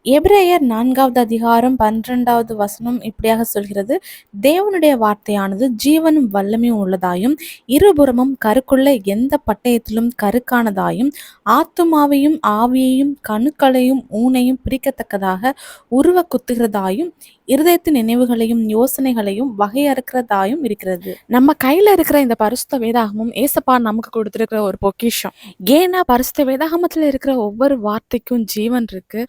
எபிரேயர் 4வது அதிகாரம் 12வது வசனம் இப்படியாக சொல்கிறது, தேவனுடைய வார்த்தையானது ஜீவனும் வல்லமையும் உள்ளதாயும் இருபுறமும் கருக்குள்ள எந்த பட்டயத்திலும் கருக்கானதாயும் ஆத்துமாவையும் ஆவியையும் கணுக்களையும் ஊனையும் பிரிக்கத்தக்கதாக உருவ குத்துகிறதாயும் இருதயத்தின் நினைவுகளையும் யோசனைகளையும் வகையறுக்கிறதாயும் இருக்கிறது. நம்ம கையில இருக்கிற இந்த பரிசுத்த வேதாகமும் ஏசப்பா நமக்கு கொடுத்திருக்கிற ஒரு பொக்கிஷம். ஏன்னா பரிசுத்த வேதாகமத்துல இருக்கிற ஒவ்வொரு வார்த்தைக்கும் ஜீவன் இருக்கு.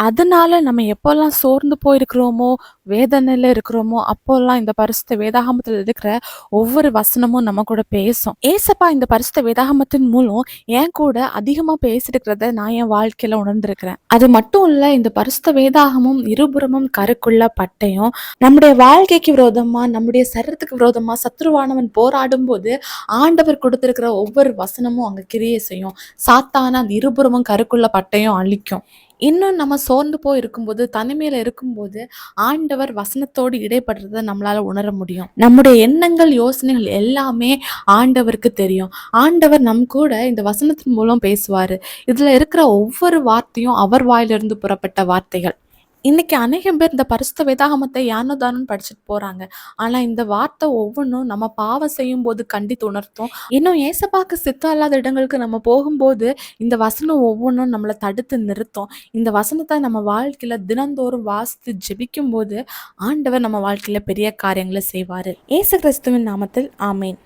அதனால நம்ம எப்போல்லாம் சோர்ந்து போயிருக்கிறோமோ, வேதனையில இருக்கிறோமோ, அப்போல்லாம் இந்த பரிசுத்த வேதாகமத்துல இருக்கிற ஒவ்வொரு வசனமும் நம்ம கூட பேசும். ஏசப்பா இந்த பரிசுத்த வேதாகமத்தின் மூலம் என் கூட அதிகமா பேசிருக்கிறத நான் என் வாழ்க்கையில உணர்ந்திருக்கிறேன். அது மட்டும் இல்ல, இந்த பரிசுத்த வேதாகமும் இருபுறமும் கருக்குள்ள பட்டயம் நம்முடைய வாழ்க்கைக்கு விரோதமா, நம்முடைய சரீரத்துக்கு விரோதமா சத்ருவானவன் போராடும் போது ஆண்டவர் கொடுத்திருக்கிற ஒவ்வொரு வசனமும் அங்க கிரியை செய்யும். சாத்தான அந்த இருபுறமும் கருக்குள்ள பட்டயம் அழிக்கும். இன்னும் நம்ம சோர்ந்து போய் இருக்கும்போது, தனிமையில இருக்கும்போது ஆண்டவர் வசனத்தோடு இடைப்படுறத நம்மளால உணர முடியும். நம்முடைய எண்ணங்கள் யோசனைகள் எல்லாமே ஆண்டவருக்கு தெரியும். ஆண்டவர் நம் கூட இந்த வசனத்தின் மூலம் பேசுவாரு. இதுல இருக்கிற ஒவ்வொரு வார்த்தையும் அவர் வாயிலிருந்து புறப்பட்ட வார்த்தைகள். இன்னைக்கு அநேகம் பேர் இந்த பரிசுத்த வேதாகமத்தை யானோ தானோன்னு படிச்சுட்டு போறாங்க. ஆனா இந்த வார்த்தை ஒவ்வொன்றும் நம்ம பாவம் செய்யும் போது கண்டித்து உணர்த்தும். இன்னும் ஏசப்பாக்கு சித்தம் இல்லாத இடங்களுக்கு நம்ம போகும்போது இந்த வசனம் ஒவ்வொன்றும் நம்மளை தடுத்து நிறுத்தும். இந்த வசனத்தை நம்ம வாழ்க்கையில தினந்தோறும் வாசித்து ஜெபிக்கும் போது ஆண்டவர் நம்ம வாழ்க்கையில பெரிய காரியங்களை செய்வாரு. இயேசு கிறிஸ்துவின் நாமத்தில் ஆமேன்.